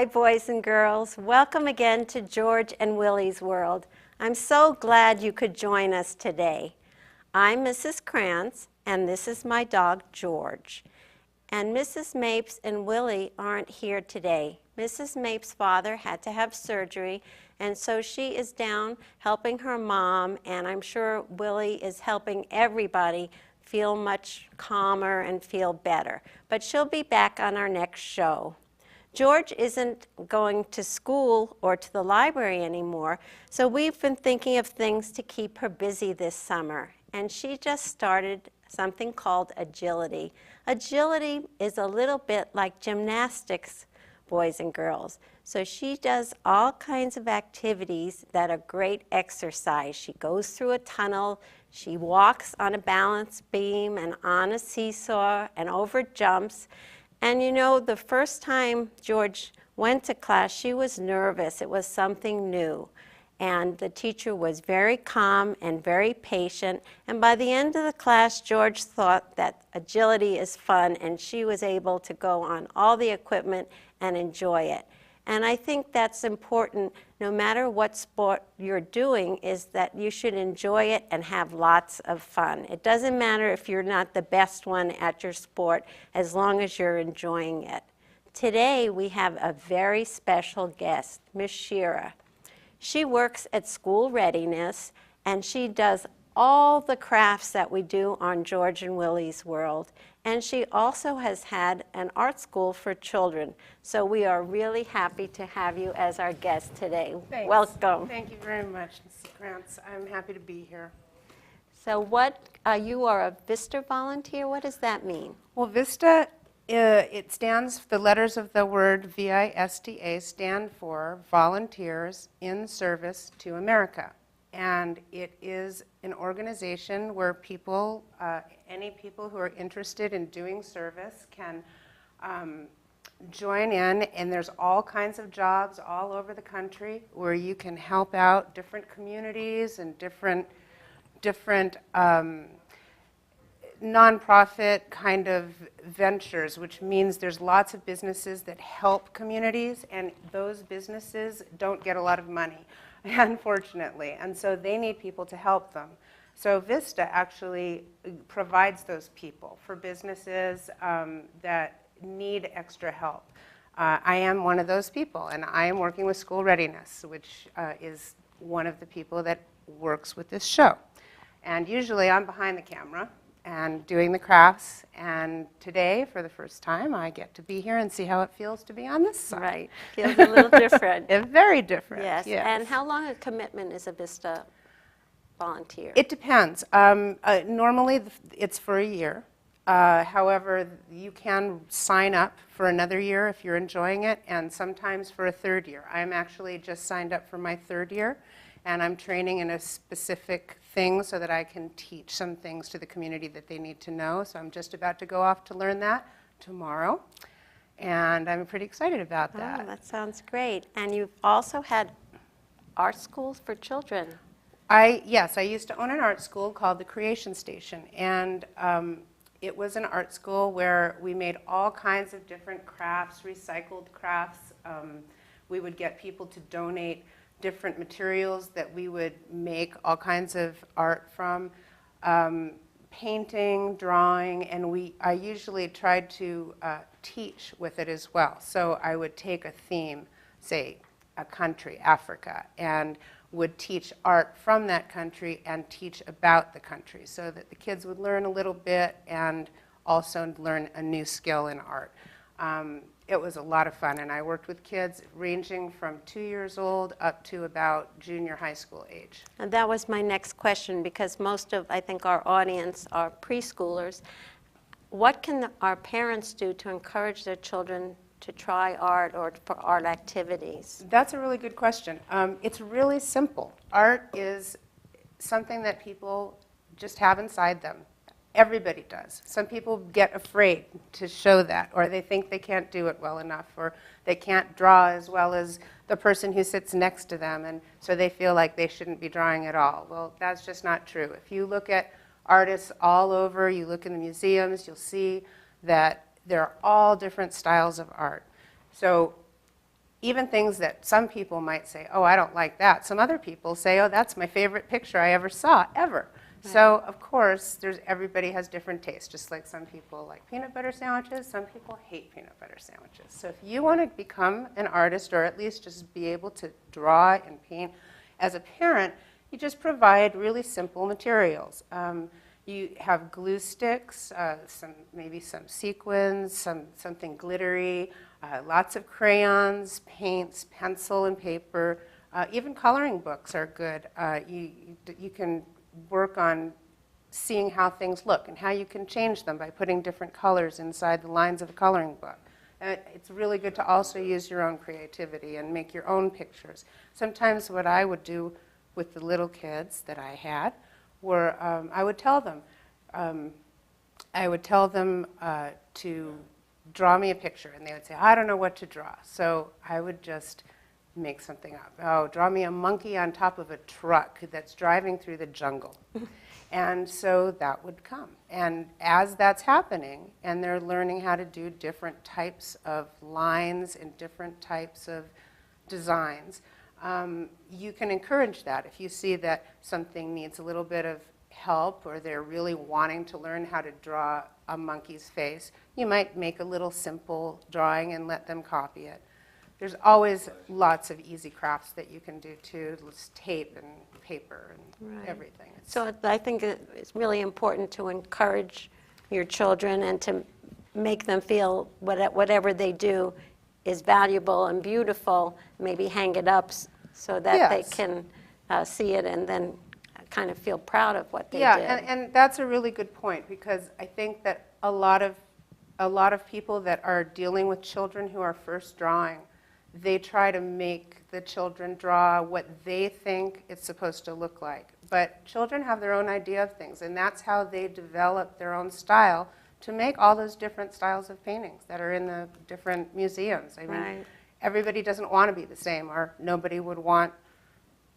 Hi, boys and girls. Welcome again to George and Willy's World. I'm so glad you could join us today. I'm Mrs. Kranz, and this is my dog, George. And Mrs. Mapes and Willy aren't here today. Mrs. Mapes' father had to have surgery, and so she is down helping her mom, and I'm sure Willy is helping everybody feel much calmer and feel better. But she'll be back on our next show. George isn't going to school or to the library anymore, so we've been thinking of things to keep her busy this summer. And she just started something called agility. Agility is a little bit like gymnastics, boys and girls. So she does all kinds of activities that are great exercise. She goes through a tunnel, she walks on a balance beam and on a seesaw and over jumps. And you know, the first time George went to class, she was nervous. It was something new. And the teacher was very calm and very patient. And by the end of the class, George thought that agility is fun, and she was able to go on all the equipment and enjoy it. And I think that's important, no matter what sport you're doing, is that you should enjoy it and have lots of fun. It doesn't matter if you're not the best one at your sport, as long as you're enjoying it. Today, we have a very special guest, Miss Shira. She works at School Readiness, and she does all the crafts that we do on George and Willy's World. And she also has had an art school for children. So we are really happy to have you as our guest today. Thanks. Welcome. Thank you very much, Mrs. Kranz. I'm happy to be here. So you are a V.I.S.T.A volunteer? What does that mean? Well, V.I.S.T.A, it stands, the letters of the word V.I.S.T.A stand for Volunteers in Service to America. And it is an organization where people, any people who are interested in doing service can join in, and there's all kinds of jobs all over the country where you can help out different communities and different nonprofit kind of ventures, which means there's lots of businesses that help communities, and those businesses don't get a lot of money, unfortunately, and so they need people to help them. So V.I.S.T.A actually provides those people for businesses that need extra help. I am one of those people, and I am working with School Readiness, which is one of the people that works with this show. And usually I'm behind the camera and doing the crafts, and today, for the first time, I get to be here and see how it feels to be on this side. Right. Feels a little different. Very different. Yes. Yes. And how long a commitment is a V.I.S.T.A volunteer? It depends. Normally, it's for a year. However, you can sign up for another year if you're enjoying it, and sometimes for a third year. I'm actually just signed up for my third year, and I'm training in a specific thing so that I can teach some things to the community that they need to know. So I'm just about to go off to learn that tomorrow, and I'm pretty excited about that. Oh, that sounds great. And you've also had art schools for children. Yes, I used to own an art school called the Creation Station, and it was an art school where we made all kinds of different crafts, recycled crafts. We would get people to donate different materials that we would make all kinds of art from, painting, drawing, and I usually tried to teach with it as well. So I would take a theme, say a country, Africa, and would teach art from that country and teach about the country so that the kids would learn a little bit and also learn a new skill in art. It was a lot of fun, and I worked with kids ranging from 2 years old up to about junior high school age. And that was my next question, because most of, I think, our audience are preschoolers. What can our parents do to encourage their children to try art or for art activities? That's a really good question. It's really simple. Art is something that people just have inside them. Everybody does. Some people get afraid to show that, or they think they can't do it well enough, or they can't draw as well as the person who sits next to them, and so they feel like they shouldn't be drawing at all. Well, that's just not true. If you look at artists all over, you look in the museums, you'll see that there are all different styles of art. So even things that some people might say, oh, I don't like that. Some other people say, oh, that's my favorite picture I ever saw, ever. Right. So, of course, everybody has different tastes, just like some people like peanut butter sandwiches, some people hate peanut butter sandwiches. So if you want to become an artist, or at least just be able to draw and paint as a parent, you just provide really simple materials. You have glue sticks, maybe some sequins, something glittery, lots of crayons, paints, pencil and paper. Even coloring books are good. You can work on seeing how things look and how you can change them by putting different colors inside the lines of a coloring book. It's really good to also use your own creativity and make your own pictures. Sometimes what I would do with the little kids that I had were I would tell them to draw me a picture, and they would say, I don't know what to draw. So I would just make something up. Oh, draw me a monkey on top of a truck that's driving through the jungle. And so that would come. And as that's happening, and they're learning how to do different types of lines and different types of designs, you can encourage that. If you see that something needs a little bit of help, or they're really wanting to learn how to draw a monkey's face, you might make a little simple drawing and let them copy it. There's always lots of easy crafts that you can do too, tape and paper and Right. everything. So I think it's really important to encourage your children and to make them feel whatever they do is valuable and beautiful, maybe hang it up so that they Yes. can see it and then kind of feel proud of what they did. Yeah, and that's a really good point, because I think that a lot of people that are dealing with children who are first drawing, they try to make the children draw what they think it's supposed to look like. But children have their own idea of things, and that's how they develop their own style to make all those different styles of paintings that are in the different museums. I mean, Right. everybody doesn't want to be the same, or nobody would want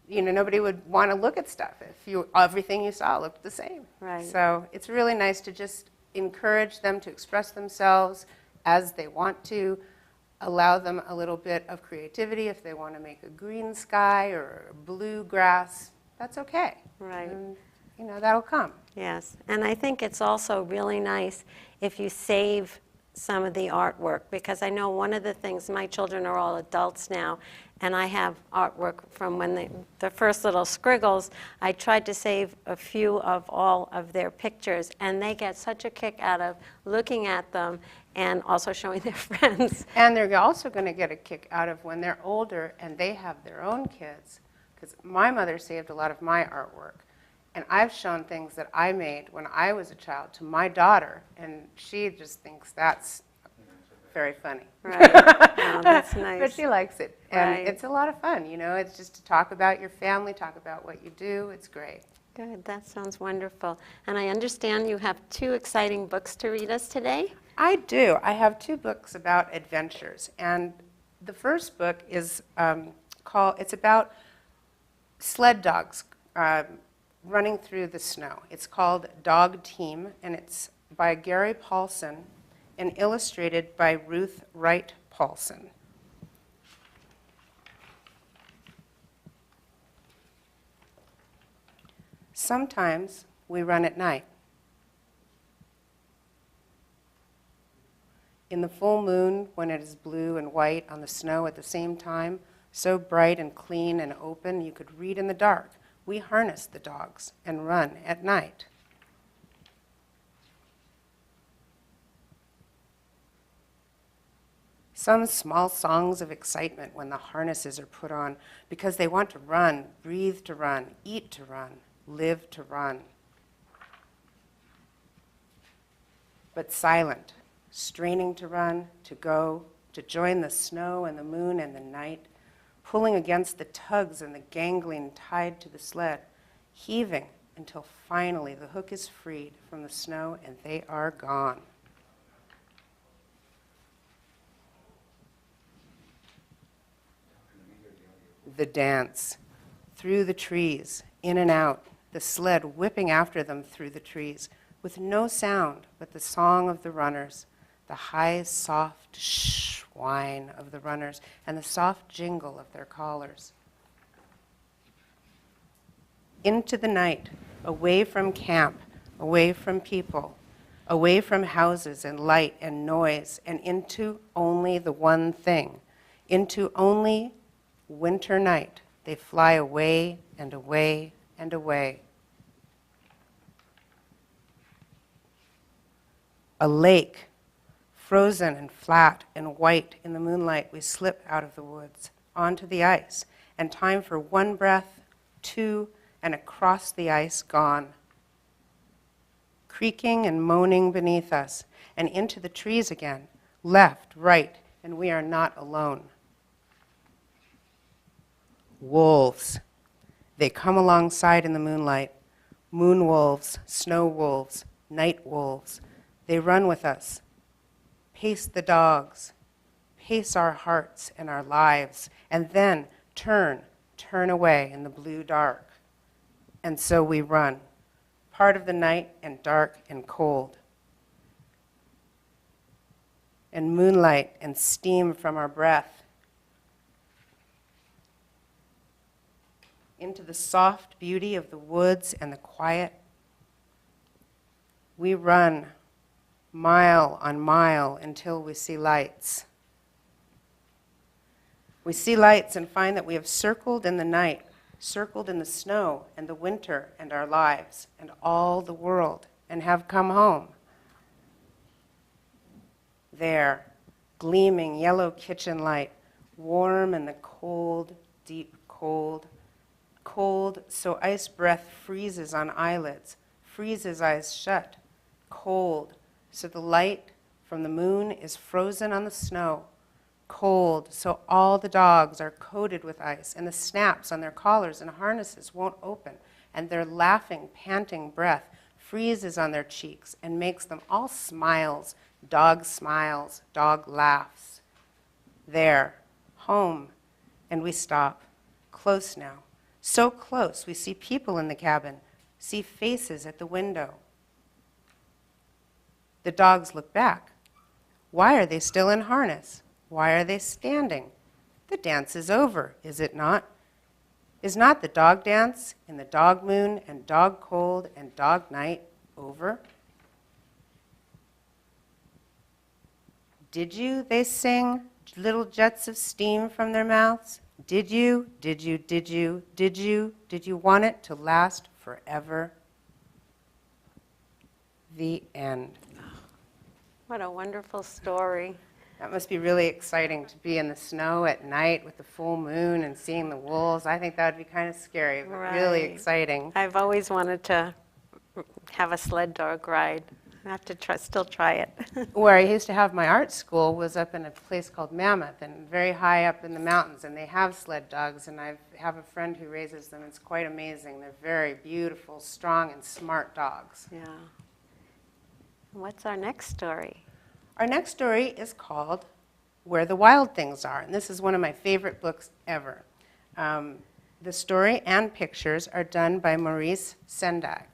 to look at stuff if everything you saw looked the same. Right. So it's really nice to just encourage them to express themselves as they want to, allow them a little bit of creativity. If they want to make a green sky or blue grass, that's okay. Right. And, that'll come. Yes, and I think it's also really nice if you save some of the artwork, because I know one of the things, my children are all adults now, and I have artwork from when the first little scriggles. I tried to save a few of all of their pictures, and they get such a kick out of looking at them and also showing their friends. And they're also going to get a kick out of when they're older and they have their own kids, because my mother saved a lot of my artwork. And I've shown things that I made when I was a child to my daughter, and she just thinks that's very funny. Right. Oh, that's nice. But she likes it. And Right. it's a lot of fun, It's just to talk about your family, talk about what you do. It's great. Good, that sounds wonderful. And I understand you have 2 exciting books to read us today? I do. I have 2 books about adventures. And the first book is it's about sled dogs running through the snow. It's called Dog Team, and it's by Gary Paulson and illustrated by Ruth Wright Paulson. Sometimes we run at night. In the full moon, when it is blue and white on the snow at the same time, so bright and clean and open you could read in the dark, we harness the dogs and run at night. Some small songs of excitement when the harnesses are put on, because they want to run, breathe to run, eat to run, live to run. But silent, straining to run, to go, to join the snow and the moon and the night, pulling against the tugs and the gangling tied to the sled, heaving until finally the hook is freed from the snow and they are gone. The dance, through the trees, in and out, the sled whipping after them through the trees, with no sound but the song of the runners, the high, soft shh whine of the runners and the soft jingle of their collars. Into the night, away from camp, away from people, away from houses and light and noise, and into only the one thing, into only winter night. They fly away and away and away. A lake, frozen and flat and white in the moonlight, we slip out of the woods onto the ice, and time for one breath, two, and across the ice gone. Creaking and moaning beneath us, and into the trees again, left, right, and we are not alone. Wolves. They come alongside in the moonlight. Moon wolves, snow wolves, night wolves. They run with us. Pace the dogs. Pace our hearts and our lives. And then turn away in the blue dark. And so we run. Part of the night and dark and cold. And moonlight and steam from our breath. Into the soft beauty of the woods and the quiet. We run mile on mile until we see lights. We see lights and find that we have circled in the night, circled in the snow and the winter and our lives and all the world, and have come home. There, gleaming yellow kitchen light, warm in the cold, deep cold, cold so ice breath freezes on eyelids, freezes eyes shut, cold so the light from the moon is frozen on the snow, cold so all the dogs are coated with ice and the snaps on their collars and harnesses won't open, and their laughing, panting breath freezes on their cheeks and makes them all smiles, dog laughs. There, home, and we stop, close now, so close we see people in the cabin, see faces at the window. The dogs look back. Why are they still in harness? Why are they standing? The dance is over, is it not? Is not the dog dance in the dog moon and dog cold and dog night over? Did you, they sing, little jets of steam from their mouths? Did you want it to last forever? The end. What a wonderful story. That must be really exciting to be in the snow at night with the full moon and seeing the wolves. I think that would be kind of scary, but really Right. exciting. I've always wanted to have a sled dog ride. I have to still try it. Where I used to have my art school was up in a place called Mammoth, and very high up in the mountains, and they have sled dogs, and I have a friend who raises them. It's quite amazing. They're very beautiful, strong, and smart dogs. Yeah. What's our next story? Our next story is called Where the Wild Things Are, and this is one of my favorite books ever. The story and pictures are done by Maurice Sendak.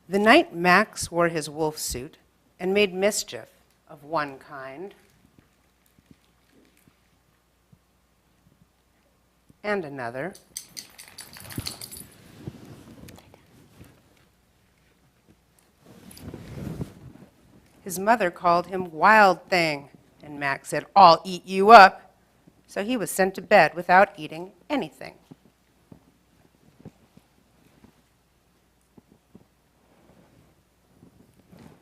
The night Max wore his wolf suit and made mischief of one kind and another, his mother called him Wild Thing, and Max said, "I'll eat you up." So he was sent to bed without eating anything.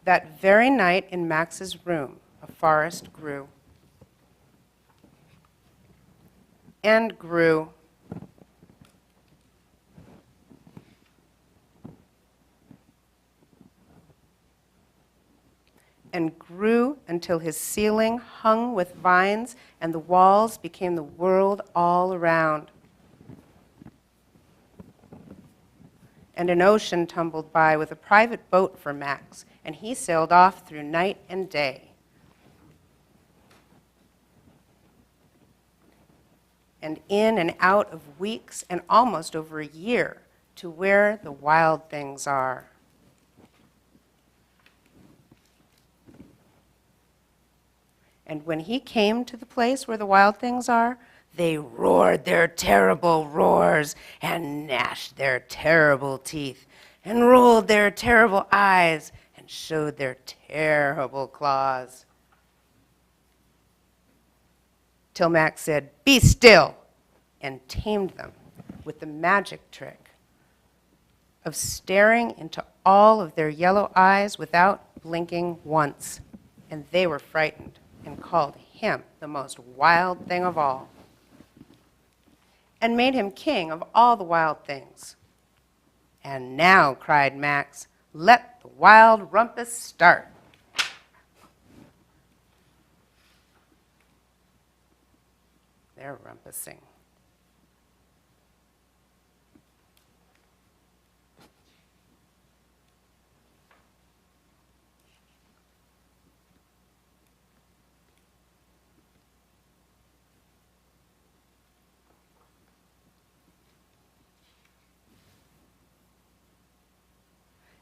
That very night in Max's room, a forest grew and grew and grew until his ceiling hung with vines and the walls became the world all around. And an ocean tumbled by with a private boat for Max, and he sailed off through night and day. And in and out of weeks and almost over a year, to where the wild things are. And when he came to the place where the wild things are, they roared their terrible roars and gnashed their terrible teeth and rolled their terrible eyes and showed their terrible claws. Till Max said, "Be still," and tamed them with the magic trick of staring into all of their yellow eyes without blinking once. And they were frightened and called him the most wild thing of all, and made him king of all the wild things. "And now," cried Max, "let the wild rumpus start." They're rumpusing.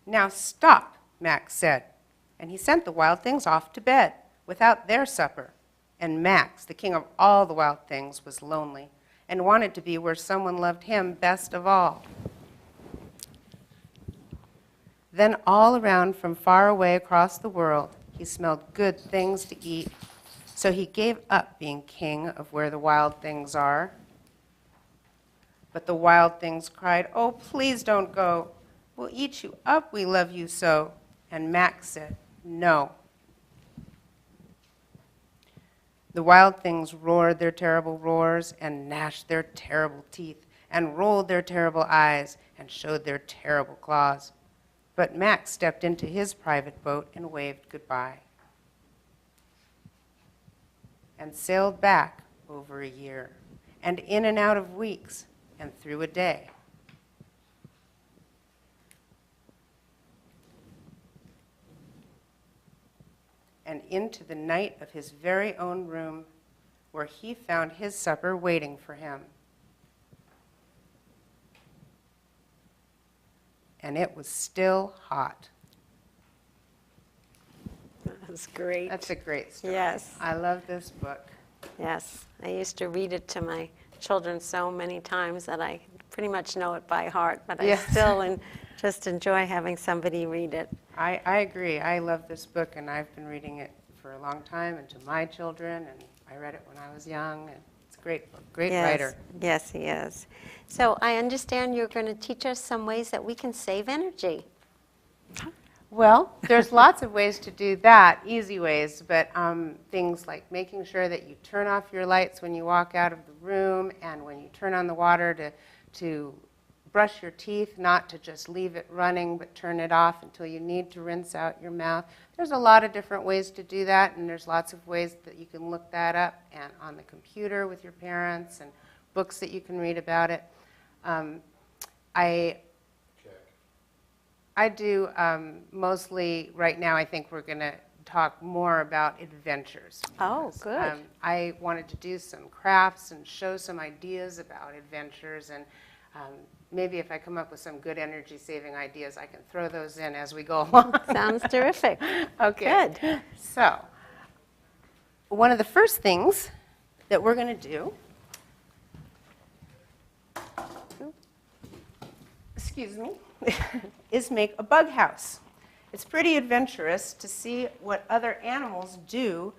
"Now stop," Max said, and he sent the wild things off to bed without their supper. And Max, the king of all the wild things, was lonely and wanted to be where someone loved him best of all. Then all around from far away across the world, he smelled good things to eat. So he gave up being king of where the wild things are. But the wild things cried, "Oh, please don't go. We'll eat you up, we love you so." And Max said, "No." The wild things roared their terrible roars and gnashed their terrible teeth and rolled their terrible eyes and showed their terrible claws. But Max stepped into his private boat and waved goodbye and sailed back over a year and in and out of weeks and through a day. And into the night of his very own room, where he found his supper waiting for him. And it was still hot. That's great. That's a great story. Yes. I love this book. Yes, I used to read it to my children so many times that I pretty much know it by heart, but Yes. I still just enjoy having somebody read it. I agree. I love this book, and I've been reading it for a long time, and to my children, and I read it when I was young, and it's a great book, great writer. Yes, he is. So I understand you're going to teach us some ways that we can save energy. Well, there's lots of ways to do that, easy ways, but things like making sure that you turn off your lights when you walk out of the room, and when you turn on the water to brush your teeth, not to just leave it running, but turn it off until you need to rinse out your mouth. There's a lot of different ways to do that, and there's lots of ways that you can look that up and on the computer with your parents and books that you can read about it. I do mostly, right now, I think we're going to talk more about adventures. Oh, good. I wanted to do some crafts and show some ideas about adventures, and maybe if I come up with some good energy-saving ideas, I can throw those in as we go along. Sounds terrific. Okay. Good. So, one of the first things that we're going to do, excuse me, is make a bug house. It's pretty adventurous to see what other animals do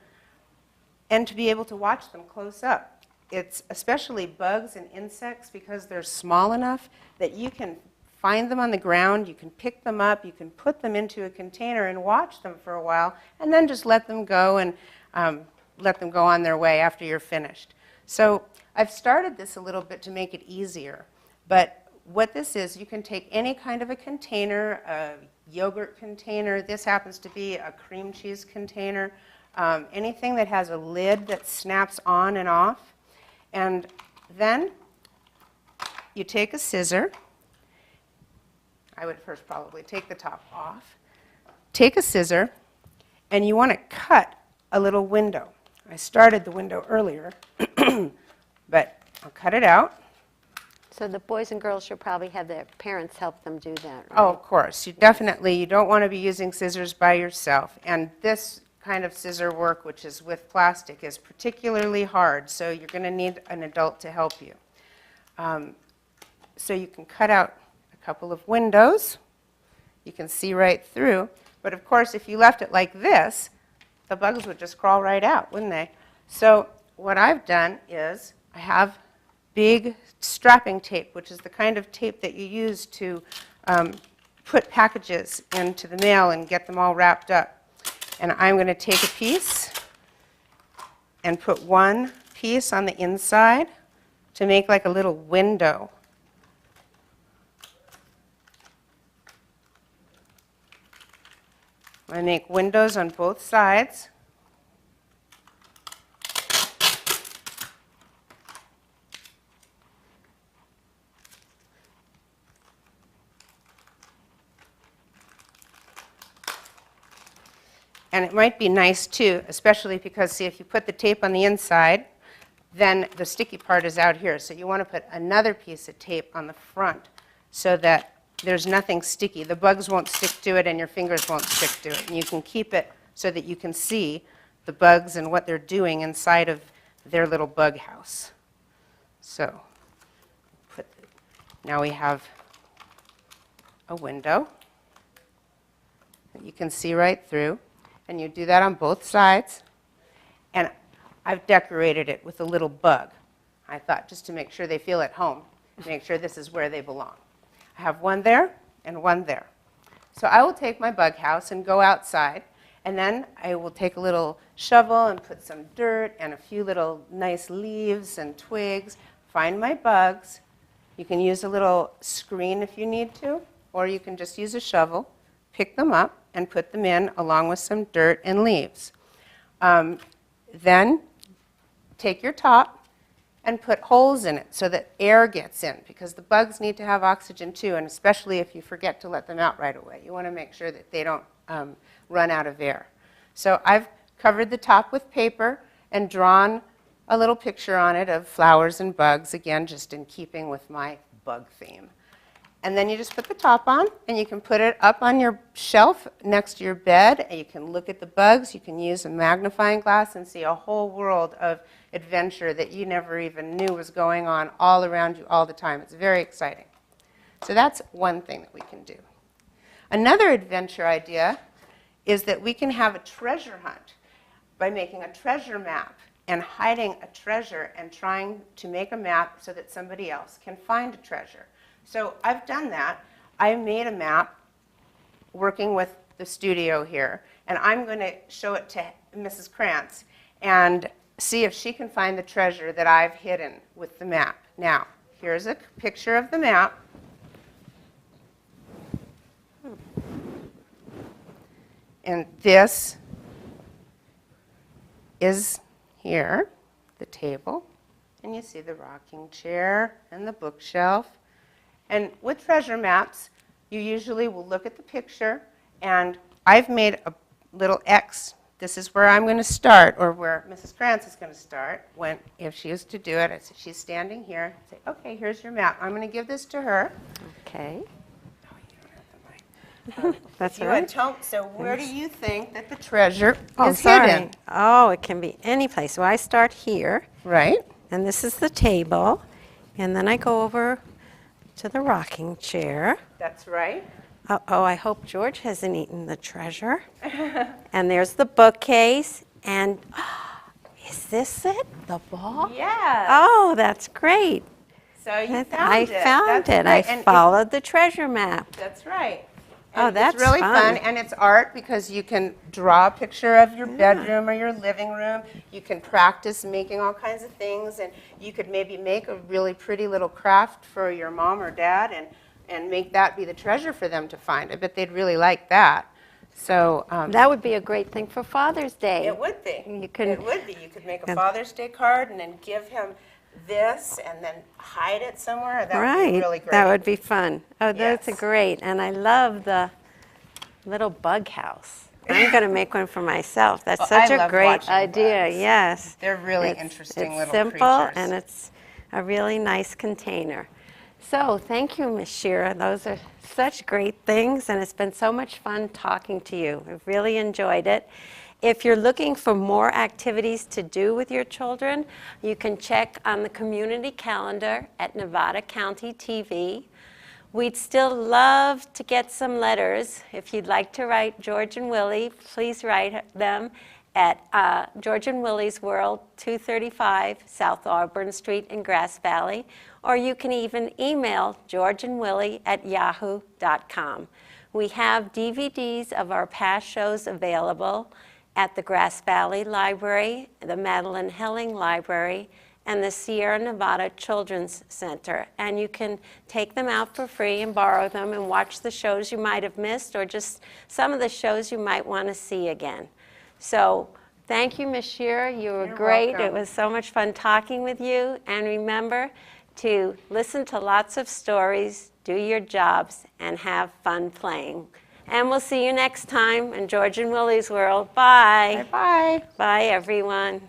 and to be able to watch them close up. It's especially bugs and insects because they're small enough that you can find them on the ground, you can pick them up, you can put them into a container and watch them for a while, and then just let them go and let them go on their way after you're finished. So I've started this a little bit to make it easier, but what this is, you can take any kind of a container, a yogurt container, this happens to be a cream cheese container, anything that has a lid that snaps on and off. And then you take a scissor. I would first probably take the top off. Take a scissor, and you want to cut a little window. I started the window earlier, but I'll cut it out. So the boys and girls should probably have their parents help them do that, right? Oh, of course. You definitely, you don't want to be using scissors by yourself. And this kind of scissor work, which is with plastic, is particularly hard, so you're going to need an adult to help you. So you can cut out a couple of windows. You can see right through. But of course, if you left it like this, the bugs would just crawl right out, wouldn't they? So what I've done is I have big strapping tape, which is the kind of tape that you use to put packages into the mail and get them all wrapped up. And I'm going to take a piece and put one piece on the inside to make like a little window. I make windows on both sides. And it might be nice too, especially because, see, if you put the tape on the inside, then the sticky part is out here. So you want to put another piece of tape on the front so that there's nothing sticky. The bugs won't stick to it and your fingers won't stick to it. And you can keep it so that you can see the bugs and what they're doing inside of their little bug house. So now we have a window that you can see right through. And you do that on both sides. And I've decorated it with a little bug. I thought just to make sure they feel at home, make sure this is where they belong. I have one there and one there. So I will take my bug house and go outside, and then I will take a little shovel and put some dirt and a few little nice leaves and twigs, find my bugs. You can use a little screen if you need to, or you can just use a shovel, pick them up, and put them in along with some dirt and leaves. Then take your top and put holes in it so that air gets in, because the bugs need to have oxygen too, and especially if you forget to let them out right away. You want to make sure that they don't run out of air. So I've covered the top with paper and drawn a little picture on it of flowers and bugs, again, just in keeping with my bug theme. And then you just put the top on, and you can put it up on your shelf next to your bed, and you can look at the bugs. You can use a magnifying glass and see a whole world of adventure that you never even knew was going on all around you all the time. It's very exciting. So that's one thing that we can do. Another adventure idea is that we can have a treasure hunt by making a treasure map and hiding a treasure and trying to make a map so that somebody else can find a treasure. So I've done that. I made a map working with the studio here, and I'm going to show it to Mrs. Kranz and see if she can find the treasure that I've hidden with the map. Now, here's a picture of the map. And this is here, the table, and you see the rocking chair and the bookshelf. And with treasure maps, you usually will look at the picture, and I've made a little X. This is where I'm going to start, or where Mrs. Kranz is going to start if she is to do it. I say, she's standing here. I say, okay, here's your map. I'm going to give this to her. Okay. Oh, you don't have the mic. That's all right. So where do you think that the treasure Oh, is sorry. hidden? Oh, it can be any place. So I start here, Right? and this is the table, and then I go over to the rocking chair. That's right. Uh-oh, I hope George hasn't eaten the treasure. And there's the bookcase, and is this it, the ball? Yes. Oh, that's great. So you I found it. found That's it. great. I And followed the treasure map. That's right. Oh, And that's it's really fun. and it's art because you can draw a picture of your bedroom or your living room. You can practice making all kinds of things, and you could maybe make a really pretty little craft for your mom or dad and make that be the treasure for them to find. I bet they'd really like that. So That would be a great thing for Father's Day. it would be. You can- It would be. You could make a Father's Day card and then give him this and then hide it somewhere. That would be really great. That would be fun. Oh, that's Yes. great. And I love the little bug house. I'm going to make one for myself. That's Well, such I a love great watching idea. bugs. Yes. They're really interesting it's little simple, creatures. and it's a really nice container. So thank you, Ms. Shira. Those are such great things, and it's been so much fun talking to you. I've really enjoyed it. If you're looking for more activities to do with your children, you can check on the community calendar at Nevada County TV. We'd still love to get some letters. If you'd like to write George and Willy, please write them at George and Willy's World, 235 South Auburn Street in Grass Valley, or you can even email georgeandwilly@yahoo.com. We have DVDs of our past shows available at the Grass Valley Library, the Madeline Helling Library, and the Sierra Nevada Children's Center. And you can take them out for free and borrow them and watch the shows you might have missed, or just some of the shows you might want to see again. So thank you, Ms. Shira. You were great. Welcome. It was so much fun talking with you. And remember to listen to lots of stories, do your jobs, and have fun playing. And we'll see you next time in George and Willy's World. Bye. Bye-bye. Bye, everyone.